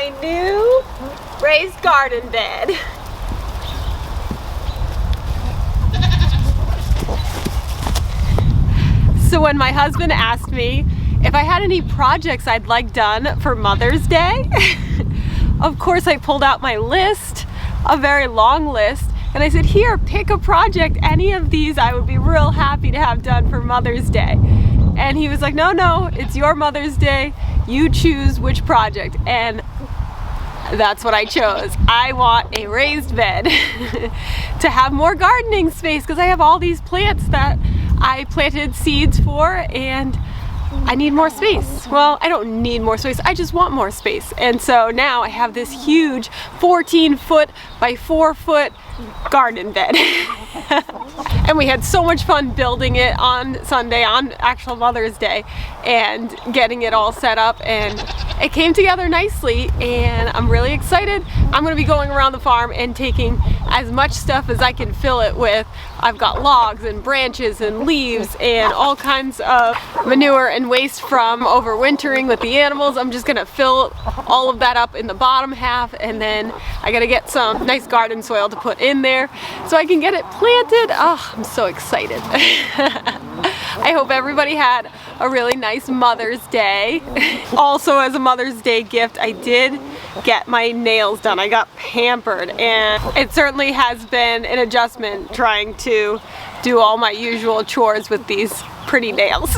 my new raised garden bed. So when my husband asked me if I had any projects I'd like done for Mother's Day, of course I pulled out my list, a very long list, and I said, here, pick a project. Any of these I would be real happy to have done for Mother's Day. And he was like, no, it's your Mother's Day. You choose which project. And that's what I chose. I want a raised bed to have more gardening space because I have all these plants that I planted seeds for and I need more space. Well, I don't need more space, I just want more space. And so now I have this huge 14-foot by 4-foot garden bed. And we had so much fun building it on Sunday, on actual Mother's Day, and getting it all set up, and it came together nicely, and I'm really excited. I'm going to be going around the farm and taking as much stuff as I can fill it with. I've got logs and branches and leaves and all kinds of manure and waste from overwintering with the animals. I'm just going to fill all of that up in the bottom half, and then I got to get some nice garden soil to put in there so I can get it planted. Oh, I'm so excited. I hope everybody had a really nice Mother's Day. Also, as a Mother's Day gift, I did get my nails done. I got pampered, and it certainly has been an adjustment trying to do all my usual chores with these pretty nails.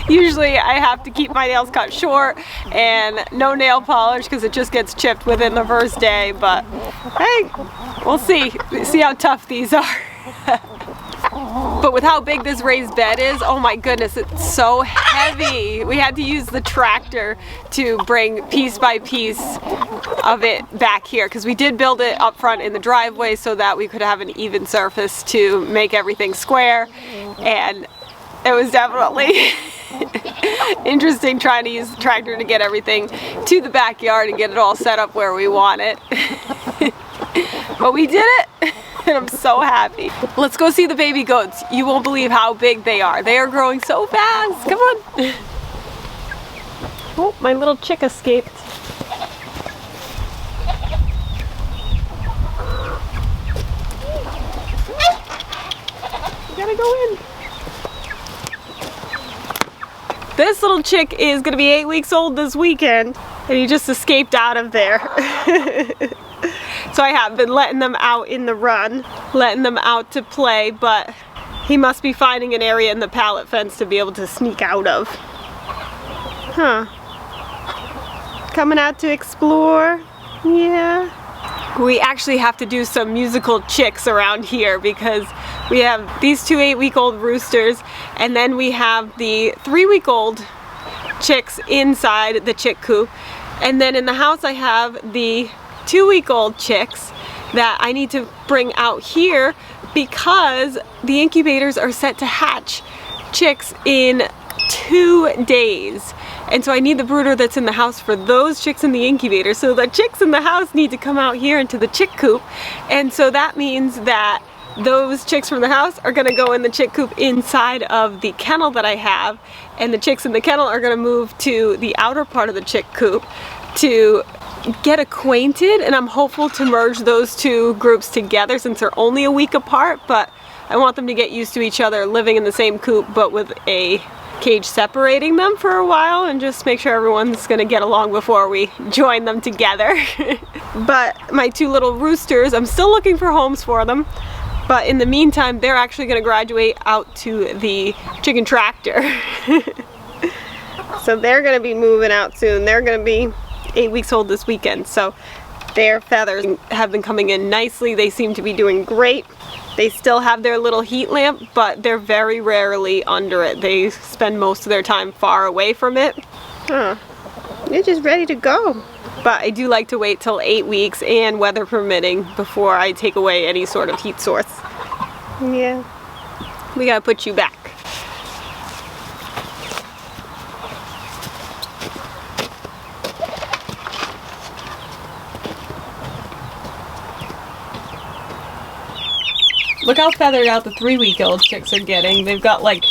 Usually I have to keep my nails cut short and no nail polish because it just gets chipped within the first day, but hey, we'll see how tough these are. But with how big this raised bed is, oh my goodness, it's so heavy. We had to use the tractor to bring piece by piece of it back here because we did build it up front in the driveway so that we could have an even surface to make everything square, and it was definitely interesting trying to use the tractor to get everything to the backyard and get it all set up where we want it. But we did it, and I'm so happy. Let's go see the baby goats. You won't believe how big they are. They are growing so fast. Come on. Oh, my little chick escaped. You gotta go in. This little chick is gonna be 8 weeks old this weekend, and he just escaped out of there. So I have been letting them out in the run, letting them out to play, but he must be finding an area in the pallet fence to be able to sneak out of. Huh. Coming out to explore? Yeah. We actually have to do some musical chicks around here because we have these two 8-week-old roosters, and then we have the 3-week-old chicks inside the chick coop, and then in the house I have the 2-week-old chicks that I need to bring out here because the incubators are set to hatch chicks in 2 days. And so I need the brooder that's in the house for those chicks in the incubator. So the chicks in the house need to come out here into the chick coop. And so that means that those chicks from the house are gonna go in the chick coop inside of the kennel that I have. And the chicks in the kennel are gonna move to the outer part of the chick coop to get acquainted, and I'm hopeful to merge those two groups together since they're only a week apart, but I want them to get used to each other living in the same coop but with a cage separating them for a while, and just make sure everyone's gonna get along before we join them together. But my two little roosters, I'm still looking for homes for them, but in the meantime they're actually gonna graduate out to the chicken tractor. So they're gonna be moving out soon. They're gonna be 8 weeks old this weekend, so their feathers have been coming in nicely. They seem to be doing great. They still have their little heat lamp, but they're very rarely under it. They spend most of their time far away from it. Huh. They're just ready to go. But I do like to wait till 8 weeks and weather permitting before I take away any sort of heat source. Yeah. We gotta put you back. Look how feathered out the 3-week-old chicks are getting. They've got like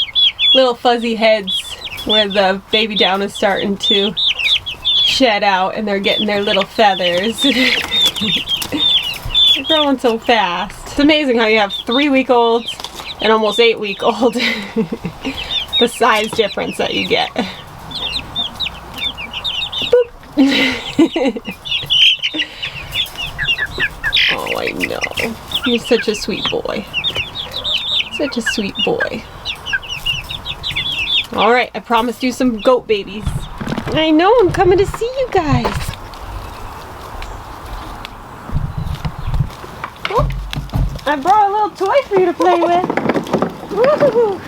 little fuzzy heads where the baby down is starting to shed out and they're getting their little feathers. They're growing so fast. It's amazing how you have 3-week-olds and almost 8-week-old. The size difference that you get. Oh, I know. You're such a sweet boy. Such a sweet boy. Alright, I promised you some goat babies. I know, I'm coming to see you guys. Oh, I brought a little toy for you to play with. Woo-hoo-hoo.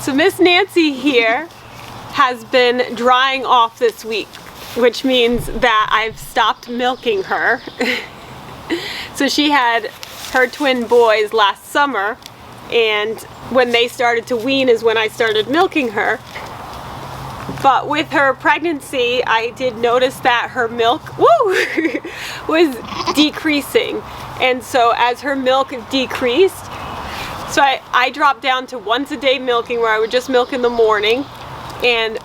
So Miss Nancy here has been drying off this week, which means that I've stopped milking her. So she had her twin boys last summer, and when they started to wean is when I started milking her. But with her pregnancy, I did notice that her milk was decreasing. And so as her milk decreased, so I dropped down to once a day milking, where I would just milk in the morning, and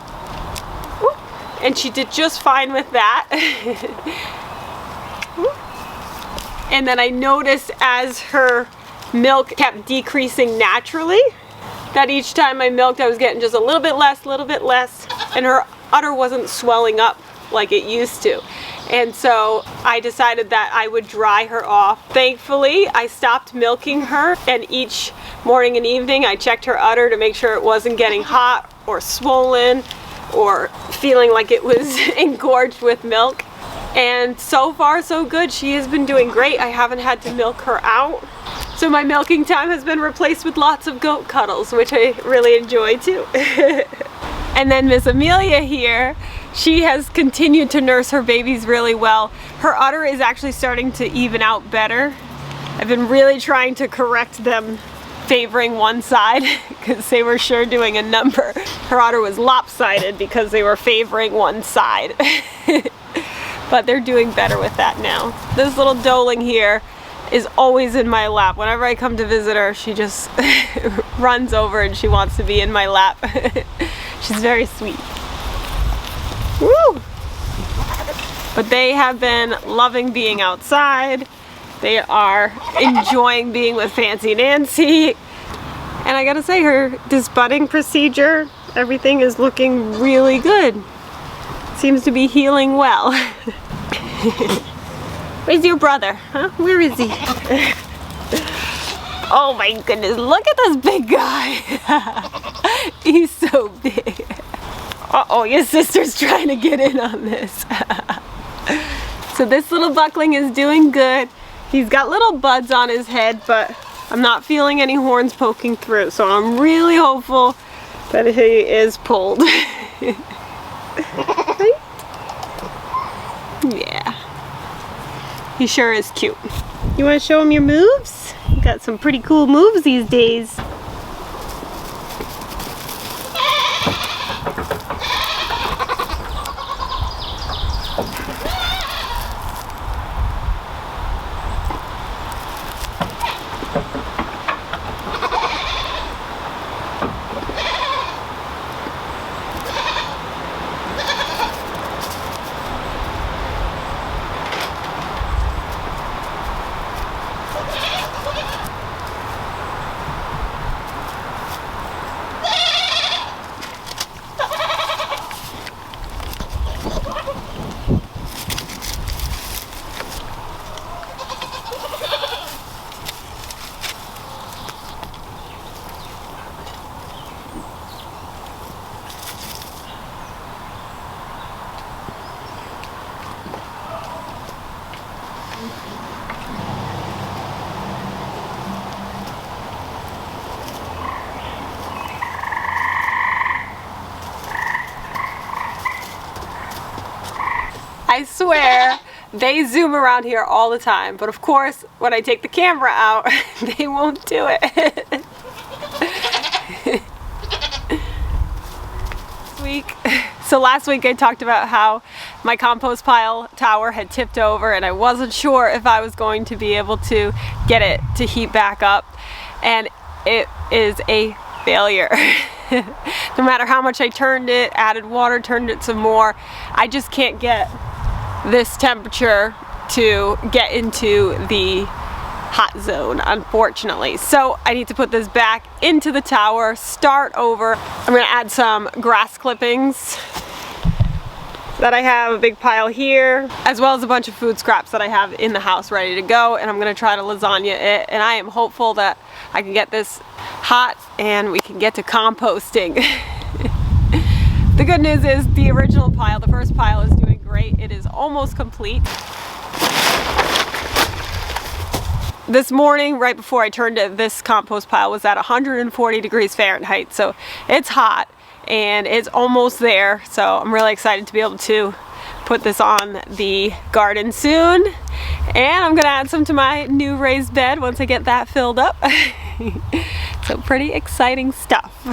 she did just fine with that. And then I noticed as her milk kept decreasing naturally, that each time I milked I was getting just a little bit less, and her udder wasn't swelling up like it used to. And so I decided that I would dry her off. Thankfully, I stopped milking her, and each morning and evening I checked her udder to make sure it wasn't getting hot or swollen or feeling like it was engorged with milk. And so far so good. She has been doing great. I haven't had to milk her out. So my milking time has been replaced with lots of goat cuddles, which I really enjoy too. And then Miss Amelia here, she has continued to nurse her babies really well. Her udder is actually starting to even out better. I've been really trying to correct them favoring one side because they were sure doing a number. Her udder was lopsided because they were favoring one side. But they're doing better with that now. This little doeling here is always in my lap. Whenever I come to visit her, she just runs over and she wants to be in my lap. She's very sweet. Woo! But they have been loving being outside. They are enjoying being with Fancy Nancy. And I gotta say, this budding procedure, everything is looking really good. Seems to be healing well. Where's your brother? Huh? Where is he? Oh my goodness, look at this big guy. He's so big. Uh-oh, your sister's trying to get in on this. So this little buckling is doing good. He's got little buds on his head, but I'm not feeling any horns poking through, so I'm really hopeful that he is pulled. Yeah. He sure is cute. You want to show him your moves? You got some pretty cool moves these days. I swear They zoom around here all the time, but of course, when I take the camera out, they won't do it. So last week I talked about how my compost pile tower had tipped over and I wasn't sure if I was going to be able to get it to heat back up, and it is a failure. No matter how much I turned it, added water, turned it some more, I just can't get this temperature to get into the hot zone, unfortunately. So I need to put this back into the tower, start over. I'm gonna add some grass clippings that I have, a big pile here, as well as a bunch of food scraps that I have in the house ready to go, and I'm gonna try to lasagna it, and I am hopeful that I can get this hot and we can get to composting. The good news is the original pile, the first pile, is doing great. It is almost complete. This morning, right before I turned it, this compost pile was at 140 degrees Fahrenheit, so it's hot and it's almost there. So I'm really excited to be able to put this on the garden soon, and I'm gonna add some to my new raised bed once I get that filled up. So pretty exciting stuff.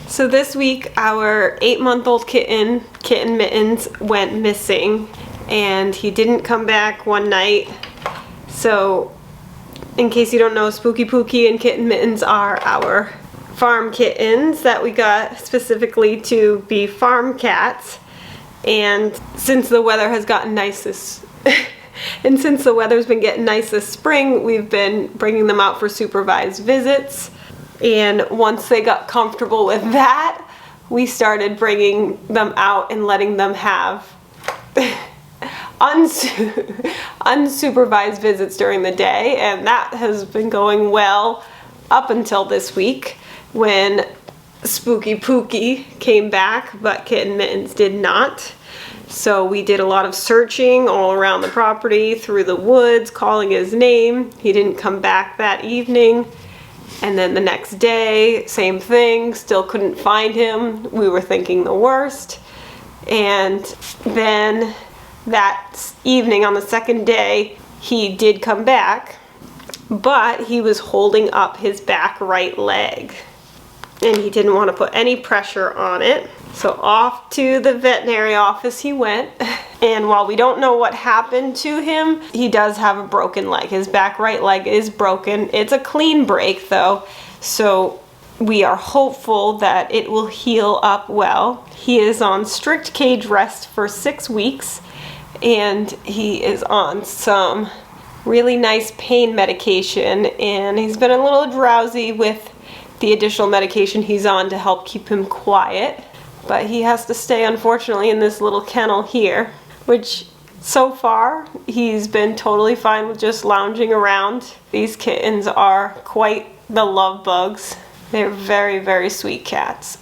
So this week our 8-month-old kitten Mittens went missing, and he didn't come back one night. So in case you don't know, Spooky Pookie and Kitten Mittens are our farm kittens that we got specifically to be farm cats. And since the weather has gotten nice this and since the weather's been getting nice this spring, we've been bringing them out for supervised visits. And once they got comfortable with that, we started bringing them out and letting them have unsupervised visits during the day, and that has been going well up until this week when Spooky Pookie came back, but Kitten Mittens did not. So we did a lot of searching all around the property, through the woods, calling his name. He didn't come back that evening. And then the next day, same thing, still couldn't find him. We were thinking the worst. And then that evening on the second day, he did come back, but he was holding up his back right leg and he didn't want to put any pressure on it. So off to the veterinary office he went, and while we don't know what happened to him, he does have a broken leg. His back right leg is broken. It's a clean break though, so we are hopeful that it will heal up well. He is on strict cage rest for 6 weeks, and he is on some really nice pain medication, and he's been a little drowsy with the additional medication he's on to help keep him quiet. But he has to stay, unfortunately, in this little kennel here, which so far he's been totally fine with just lounging around. These kittens are quite the love bugs. They're very, very sweet cats.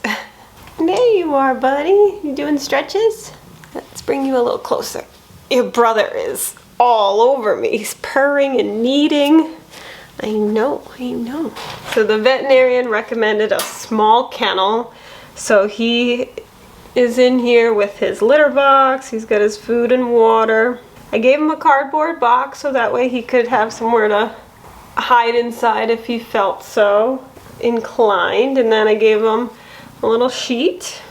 There you are, buddy. You doing stretches? Let's bring you a little closer. Your brother is all over me. He's purring and kneading. I know, I know. So the veterinarian recommended a small kennel. So he is in here with his litter box. He's got his food and water. I gave him a cardboard box so that way he could have somewhere to hide inside if he felt so inclined. And then I gave him a little sheet,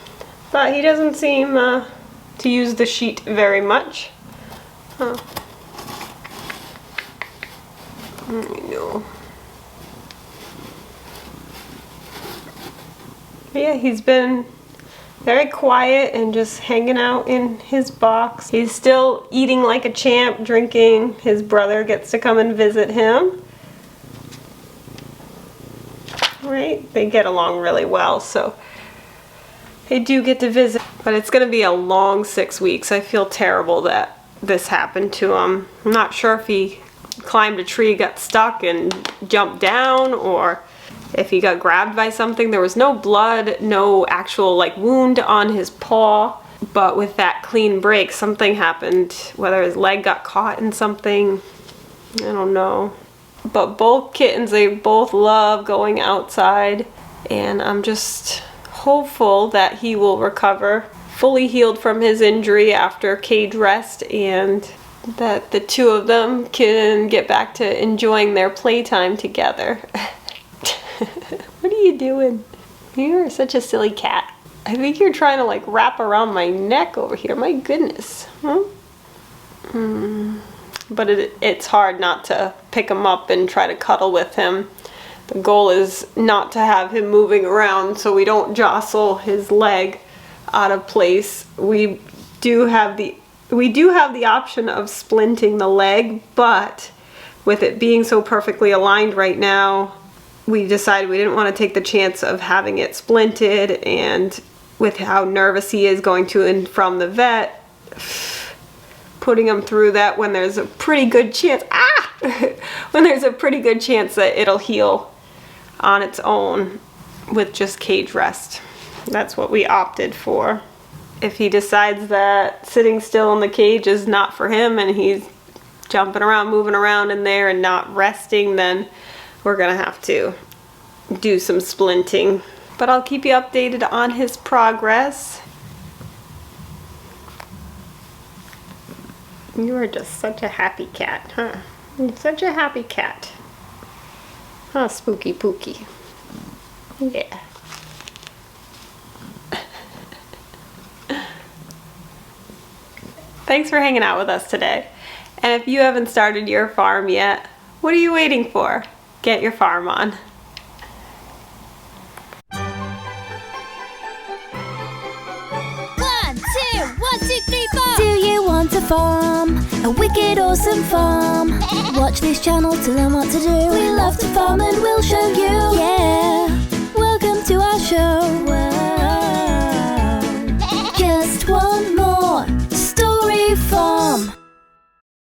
but he doesn't seem to use the sheet very much. Huh. I know. But yeah, he's been very quiet and just hanging out in his box. He's still eating like a champ, drinking. His brother gets to come and visit him. Right? They get along really well, so they do get to visit. But it's going to be a long 6 weeks. I feel terrible that this happened to him. I'm not sure if he climbed a tree, got stuck and jumped down, or if he got grabbed by something. There was no blood, no actual like wound on his paw, but with that clean break, something happened. Whether his leg got caught in something, I don't know. But both kittens, they both love going outside, and I'm just hopeful that he will recover fully healed from his injury after cage rest and that the two of them can get back to enjoying their playtime together. What are you doing? You are such a silly cat. I think you're trying to like wrap around my neck over here. My goodness. Huh? But it's hard not to pick him up and try to cuddle with him. The goal is not to have him moving around so we don't jostle his leg out of place. We do have the option of splinting the leg, but with it being so perfectly aligned right now, we decided we didn't want to take the chance of having it splinted, and with how nervous he is going to and from the vet, putting him through that when there's a pretty good chance, when there's a pretty good chance that it'll heal on its own with just cage rest. That's what we opted for. If he decides that sitting still in the cage is not for him and he's jumping around, moving around in there and not resting, then we're gonna have to do some splinting. But I'll keep you updated on his progress. You are just such a happy cat, huh? You're such a happy cat. Huh, Spooky Pookie. Yeah. Thanks for hanging out with us today. And if you haven't started your farm yet, what are you waiting for? Get your farm on. 1, 2, 3, 4. Do you want a farm? A wicked awesome farm? Watch this channel to learn what to do. We love to farm and we'll show you. Yeah, welcome to our show. Whoa. Just one.